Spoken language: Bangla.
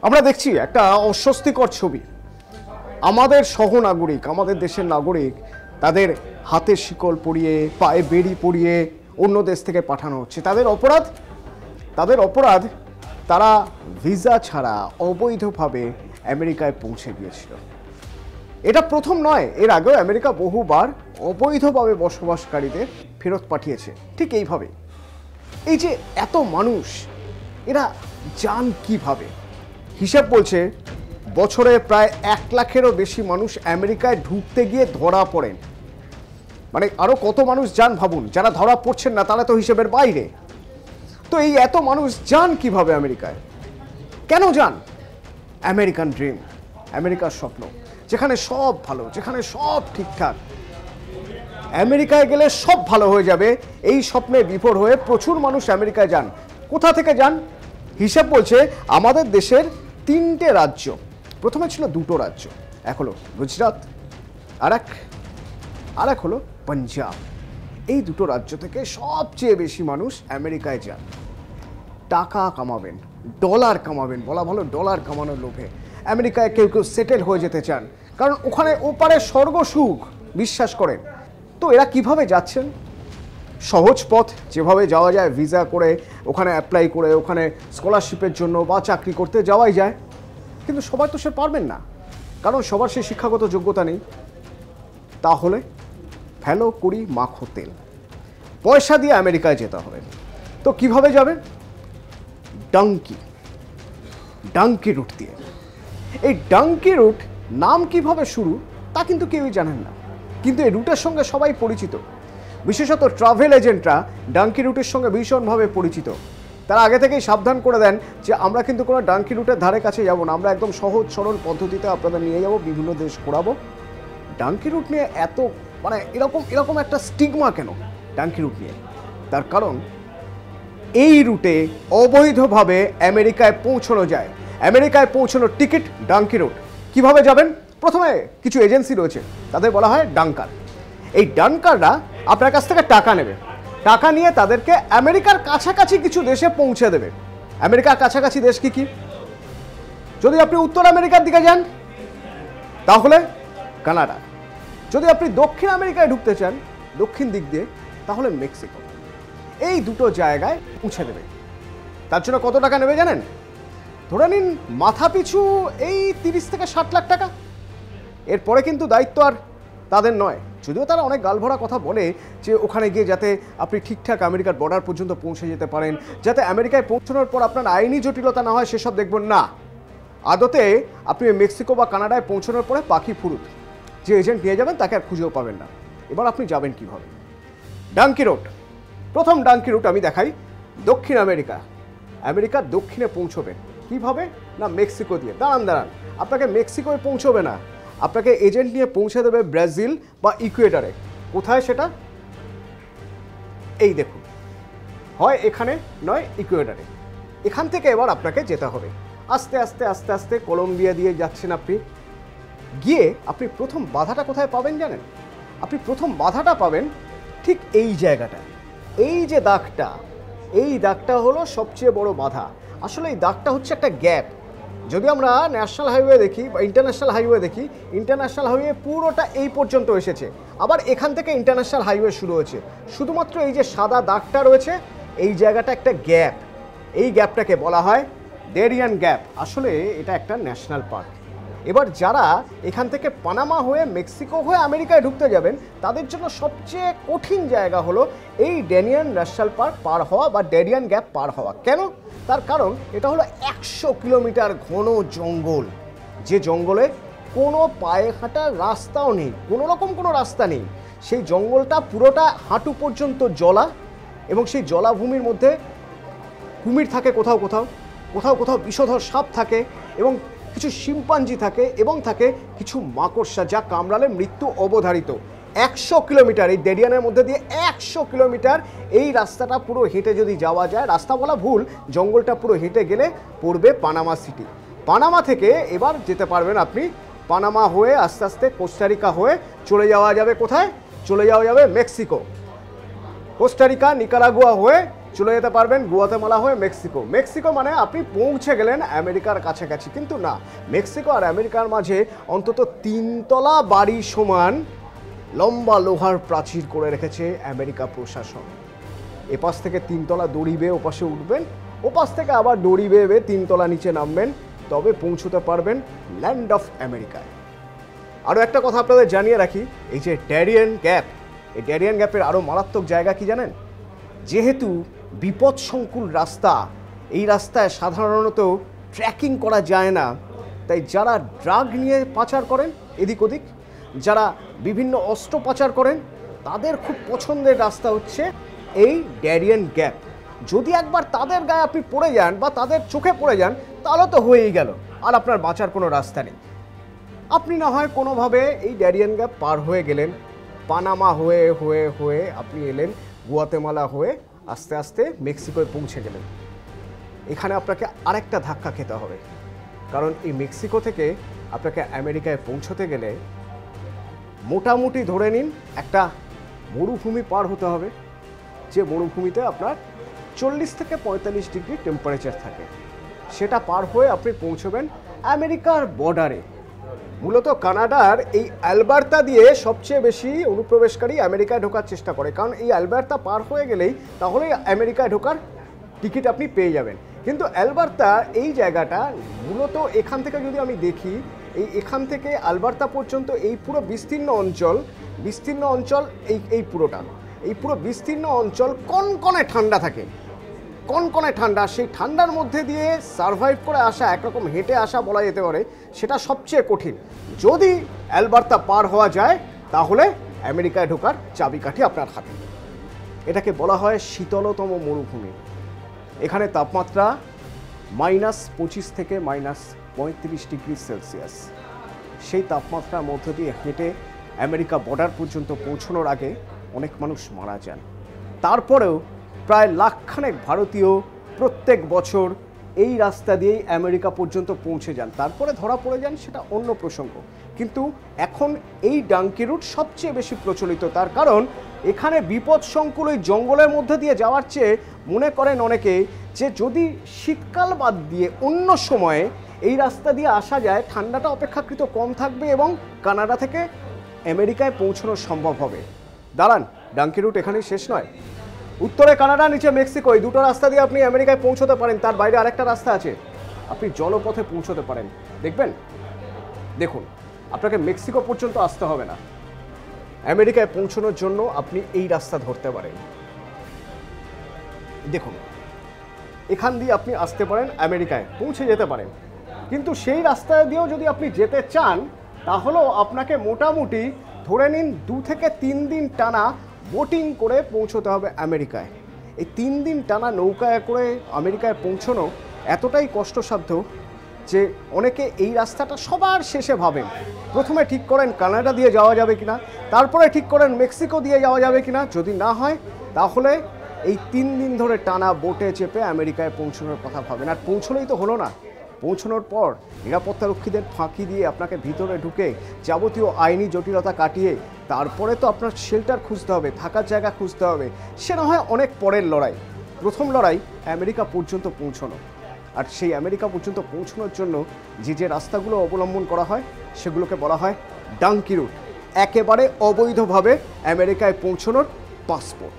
আমরা দেখছি একটা অস্বস্তিকর ছবি। আমাদের সহনাগরিক, আমাদের দেশের নাগরিক, তাদের হাতে শিকল পরিয়ে, পায়ে বেড়ি পরিয়ে অন্য দেশ থেকে পাঠানো হচ্ছে। তাদের অপরাধ তারা ভিসা ছাড়া অবৈধভাবে আমেরিকায় পৌঁছে গিয়েছিল। এটা প্রথম নয়, এর আগেও আমেরিকা বহুবার অবৈধভাবে বসবাসকারীদের ফেরত পাঠিয়েছে ঠিক এইভাবে। এই যে এত মানুষ, এরা যান কিভাবে? হিসাব বলছে বছরে প্রায় 1 লাখেরও বেশি মানুষ আমেরিকায় ঢুকতে গিয়ে ধরা পড়েন। মানে আরো কত মানুষ যান ভাবুন, যারা ধরা পড়ছেন না তারা তো হিসেবের বাইরে। তো এই এত মানুষ যান কিভাবে আমেরিকায়? কেন যান? আমেরিকান ড্রিম, আমেরিকার স্বপ্ন, যেখানে সব ভালো, যেখানে সব ঠিকঠাক। আমেরিকায় গেলে সব ভালো হয়ে যাবে, এই স্বপ্নে বিভোর হয়ে প্রচুর মানুষ আমেরিকায় যান। কোথা থেকে যান? হিসাব বলছে আমাদের দেশের 3টে রাজ্য, প্রথমে ছিল 2টো রাজ্য, এক হলো গুজরাট আর এক হলো পাঞ্জাব। এই 2টো রাজ্য থেকে সবচেয়ে বেশি মানুষ আমেরিকায় যান টাকা কামাবেন, ডলার কামাবেন, বলা ভালো ডলার কামানোর লোভে আমেরিকায় কেউ কেউ সেটেল হয়ে যেতে চান, কারণ ওখানে ওপারে স্বর্গ সুখ বিশ্বাস করেন। তো এরা কিভাবে যাচ্ছেন? সহজ পথ, যেভাবে যাওয়া যায় ভিসা করে, ওখানে অ্যাপ্লাই করে, ওখানে স্কলারশিপের জন্য বা চাকরি করতে যাওয়াই যায়। কিন্তু সবাই তো সে পারবেন না, কারণ সবার সেই শিক্ষাগত যোগ্যতা নেই। তাহলে ফেলো করি মাখো তেল, পয়সা দিয়ে আমেরিকায় যেতে হবে। তো কিভাবে যাবেন? ডাঙ্কি রুট দিয়ে। এই ডাঙ্কি রুট নাম কিভাবে শুরু তা কিন্তু কেউই জানেন না, কিন্তু এই রুটের সঙ্গে সবাই পরিচিত। বিশেষত ট্রাভেল এজেন্টরা ডাঙ্কি রুটের সঙ্গে ভীষণভাবে পরিচিত। তারা আগে থেকেই সাবধান করে দেন যে আমরা কিন্তু কোনো ডাঙ্কি রুটের ধারে কাছে যাব না, আমরা একদম সহজ সরল পদ্ধতিতে আপনাদের নিয়ে যাব, বিভিন্ন দেশ ঘোরাবো। ডাঙ্কি রুট নিয়ে এত মানে এরকম একটা স্টিগমা কেন ডাঙ্কি রুট নিয়ে? তার কারণ এই রুটে অবৈধভাবে আমেরিকায় পৌঁছানো যায়। আমেরিকায় পৌঁছানোর টিকিট ডাঙ্কি রুট। কিভাবে যাবেন? প্রথমে কিছু এজেন্সি রয়েছে, তাদের বলা হয় ডাঙ্কার। এই ডাঙ্কাররা আপনার কাছ থেকে টাকা নেবে, টাকা নিয়ে তাদেরকে আমেরিকার কাছাকাছি কিছু দেশে পৌঁছে দেবে। আমেরিকার কাছাকাছি দেশ কি কি? যদি আপনি উত্তর আমেরিকার দিকে যান তাহলে কানাডা, যদি আপনি দক্ষিণ আমেরিকায় ঢুকতে চান দক্ষিণ দিক দিয়ে তাহলে মেক্সিকো। এই 2টো জায়গায় পৌঁছে দেবে। তার জন্য কত টাকা নেবে জানেন? ধরে নিন মাথা পিছু এই 30 থেকে 60 লাখ টাকা। এরপরে কিন্তু দায়িত্ব আর তাদের নয়, যদিও তারা অনেক গালভরা কথা বলে যে ওখানে গিয়ে যাতে আপনি ঠিকঠাক আমেরিকার বর্ডার পর্যন্ত পৌঁছে যেতে পারেন, যাতে আমেরিকায় পৌঁছানোর পর আপনার আইনি জটিলতা না হয়, সেসব দেখবেন না। আদতে আপনি মেক্সিকো বা কানাডায় পৌঁছানোর পরে পাখি ফুরুত, যে এজেন্ট নিয়ে যাবেন তাকে আর খুঁজেও পাবেন না। এবার আপনি যাবেন কিভাবে? Donkey route. প্রথম ডাঙ্কি রুট আমি দেখাই, দক্ষিণ আমেরিকার দক্ষিণে পৌঁছবেন কিভাবে? না মেক্সিকো দিয়ে। দাঁড়ান, আপনাকে মেক্সিকোয় পৌঁছবে না, আপনাকে এজেন্ট নিয়ে পৌঁছে দেবে ব্রাজিল বা ইকুয়েডরে। কোথায় সেটা? এই দেখুন, হয় এখানে নয় ইকুয়েডরে। এখান থেকে এবার আপনাকে যেতে হবে আস্তে আস্তে আস্তে আস্তে কলম্বিয়া দিয়ে যাচ্ছেন আপনি। গিয়ে আপনি প্রথম বাধাটা কোথায় পাবেন জানেন? আপনি প্রথম বাধাটা পাবেন ঠিক এই জায়গাটা। এই যে দাগটা, এই দাগটা হলো সবচেয়ে বড় বাধা। আসলে এই দাগটা হচ্ছে একটা গ্যাপ। যদি আমরা ন্যাশনাল হাইওয়ে দেখি বা ইন্টারন্যাশনাল হাইওয়ে দেখি, ইন্টারন্যাশনাল হাইওয়ে পুরোটা এই পর্যন্ত এসেছে, আবার এখান থেকে ইন্টারন্যাশনাল হাইওয়ে শুরু হয়েছে। শুধুমাত্র এই যে সাদা দাগটা রয়েছে, এই জায়গাটা একটা গ্যাপ। এই গ্যাপটাকে বলা হয় ডেরিয়ান গ্যাপ। আসলে এটা একটা ন্যাশনাল পার্ক। এবার যারা এখান থেকে পানামা হয়ে মেক্সিকো হয়ে আমেরিকায় ঢুকতে যাবেন, তাদের জন্য সবচেয়ে কঠিন জায়গা হলো এই ডেরিয়ান ন্যাশনাল পার্ক পার হওয়া বা ডেরিয়ান গ্যাপ পার হওয়া। কেন? তার কারণ এটা হলো 100 কিলোমিটার ঘন জঙ্গল, যে জঙ্গলে কোনো পায়ে হাঁটার রাস্তাও নেই, কোনো রকম কোনো রাস্তা নেই। সেই জঙ্গলটা পুরোটা হাঁটু পর্যন্ত জলা, এবং সেই জলাভূমির মধ্যে কুমির থাকে, কোথাও বিষধর সাপ থাকে, এবং কিছু শিম্পাঞ্জি থাকে, এবং থাকে কিছু মাকড়সা যা কামড়ালে মৃত্যু অবধারিত। 100 কিলোমিটার এই ডেরিয়ানের মধ্যে দিয়ে 100 কিলোমিটার এই রাস্তাটা পুরো হেঁটে যদি যাওয়া যায়, রাস্তা বলা ভুল, জঙ্গলটা পুরো হেঁটে গেলে পড়বে পানামা সিটি। পানামা থেকে এবার যেতে পারবেন আপনি, পানামা হয়ে আস্তে আস্তে কোস্টারিকা হয়ে চলে যাওয়া যাবে কোথায়? চলে যাওয়া যাবে মেক্সিকো। কোস্টারিকা নিকারাগুয়া হয়ে চলে যেতে পারবেন গুয়াতেমালা হয়ে মেক্সিকো। মেক্সিকো মানে আপনি পৌঁছে গেলেন আমেরিকার কাছাকাছি, কিন্তু না, মেক্সিকো আর আমেরিকার মাঝে অন্তত 3 তলা বাড়ি সমান লম্বা লোহার প্রাচীর করে রেখেছে আমেরিকা প্রশাসন। এপাশ থেকে 3 তলা দড়ি বেয়ে ওপাশে উঠবেন, ওপাশ থেকে আবার দড়ি বেয়ে 3 তলা নিচে নামবেন, তবে পৌঁছতে পারবেন ল্যান্ড অফ আমেরিকায়। আরও একটা কথা আপনাদের জানিয়ে রাখি, এই যে ড্যারিয়েন গ্যাপ, এই ড্যারিয়েন গ্যাপের আরও মারাত্মক জায়গা কি জানেন? যেহেতু বিপদসংকুল রাস্তা, এই রাস্তায় সাধারণত ট্র্যাকিং করা যায় না, তাই যারা ড্রাগ নিয়ে পাচার করেন এদিক ওদিক, যারা বিভিন্ন অস্ত্র পাচার করেন, তাদের খুব পছন্দের রাস্তা হচ্ছে এই ড্যারিয়েন গ্যাপ। যদি একবার তাদের গায়ে আপনি পড়ে যান বা তাদের চোখে পড়ে যান, তাহলে তো হয়েই গেল, আর আপনার বাঁচার কোনো রাস্তা নেই। আপনি না হয় কোনোভাবে এই ড্যারিয়েন গ্যাপ পার হয়ে গেলেন, পানামা হয়ে হয়ে হয়ে আপনি এলেন গুয়াতেমালা হয়ে, আস্তে আস্তে মেক্সিকোয় পৌঁছে গেলেন। এখানে আপনাকে আরেকটা ধাক্কা খেতে হবে, কারণ এই মেক্সিকো থেকে আপনাকে আমেরিকায় পৌঁছতে গেলে মোটামুটি ধরে নিন একটা মরুভূমি পার হতে হবে, যে মরুভূমিতে আপনার 40 থেকে 45 ডিগ্রি টেম্পারেচার থাকে। সেটা পার হয়ে আপনি পৌঁছবেন আমেরিকার বর্ডারে। মূলত কানাডার এই অ্যালবার্তা দিয়ে সবচেয়ে বেশি অনুপ্রবেশকারী আমেরিকায় ঢোকার চেষ্টা করে, কারণ এই অ্যালবার্তা পার হয়ে গেলেই তাহলে আমেরিকায় ঢোকার টিকিট আপনি পেয়ে যাবেন। কিন্তু অ্যালবার্তা এই জায়গাটা মূলত এখান থেকে যদি আমি দেখি, এখান থেকে অ্যালবার্তা পর্যন্ত এই পুরো বিস্তীর্ণ অঞ্চল এই পুরো বিস্তীর্ণ অঞ্চল কনকনে ঠান্ডা থাকে, কনকনে ঠান্ডা। সেই ঠান্ডার মধ্যে দিয়ে সারভাইভ করে আসা, একরকম হেঁটে আসা বলা যেতে পারে, সেটা সবচেয়ে কঠিন। যদি অ্যালবার্তা পার হওয়া যায় তাহলে আমেরিকায় ঢোকার চাবিকাঠি আপনার হাতে। এটাকে বলা হয় শীতলতম মরুভূমি। এখানে তাপমাত্রা -25 থেকে -35 ডিগ্রি সেলসিয়াস। সেই তাপমাত্রার মধ্য দিয়ে হেঁটে আমেরিকা বর্ডার পর্যন্ত পৌঁছানোর আগে অনেক মানুষ মারা যান। তারপরেও প্রায় লাখখানেক ভারতীয় প্রত্যেক বছর এই রাস্তা দিয়েই আমেরিকা পর্যন্ত পৌঁছে যান, তারপরে ধরা পড়ে যান, সেটা অন্য প্রসঙ্গ। কিন্তু এখন এই ডাঙ্কি রুট সবচেয়ে বেশি প্রচলিত, তার কারণ এখানে বিপদসংকুল ওই জঙ্গলের মধ্যে দিয়ে যাওয়ার চেয়ে মনে করেন অনেকে যে যদি শীতকাল বাদ দিয়ে অন্য সময়ে এই রাস্তা দিয়ে আসা যায়, ঠান্ডাটা অপেক্ষাকৃত কম থাকবে এবং কানাডা থেকে আমেরিকায় পৌঁছানো সম্ভব হবে। দাঁড়ান, ডাঙ্কি রুট এখানেই শেষ নয়। উত্তরে কানাডা, নিচে মেক্সিকো, এই দুটো রাস্তা দিয়ে আপনি আমেরিকায় পৌঁছতে পারেন। তার বাইরে আরেকটা রাস্তা আছে, আপনি জলপথে পৌঁছতে পারেন। দেখুন, আপনাকে মেক্সিকো পর্যন্ত আসতে হবে না, আমেরিকায় পৌঁছানোর জন্য আপনি এই রাস্তা ধরতে পারেন। দেখুন, এখান দিয়ে আপনি আসতে পারেন, আমেরিকায় পৌঁছে যেতে পারেন। কিন্তু সেই রাস্তা দিয়েও যদি আপনি যেতে চান, তাহলেও আপনাকে মোটামুটি ধরে নিন 2 থেকে 3 দিন টানা বোটিং করে পৌঁছতে হবে আমেরিকায়। এই 3 দিন টানা নৌকায় করে আমেরিকায় পৌঁছানো এতটাই কষ্টসাধ্য যে অনেকে এই রাস্তাটা সবার শেষে ভাবেন। প্রথমে ঠিক করেন কানাডা দিয়ে যাওয়া যাবে কিনা, তারপরে ঠিক করেন মেক্সিকো দিয়ে যাওয়া যাবে কিনা। যদি না হয় তাহলে এই 3 দিন ধরে টানা বোটে চেপে আমেরিকায় পৌঁছানোর কথা ভাবেন। আর পৌঁছলেই তো হলো না, পৌঁছানোর পর নিরাপত্তারক্ষীদের ফাঁকি দিয়ে আপনাকে ভিতরে ঢুকে যাবতীয় আইনি জটিলতা কাটিয়ে তারপরে তো আপনার শেল্টার খুঁজতে হবে, থাকার জায়গা খুঁজতে হবে। সে না হয় অনেক পরের লড়াই। প্রথম লড়াই আমেরিকা পর্যন্ত পৌঁছানো, আর সেই আমেরিকা পর্যন্ত পৌঁছানোর জন্য যে রাস্তাগুলো অবলম্বন করা হয় সেগুলোকে বলা হয় ডাঙ্কি রুট, একেবারে অবৈধভাবে আমেরিকায় পৌঁছানোর পাসপোর্ট।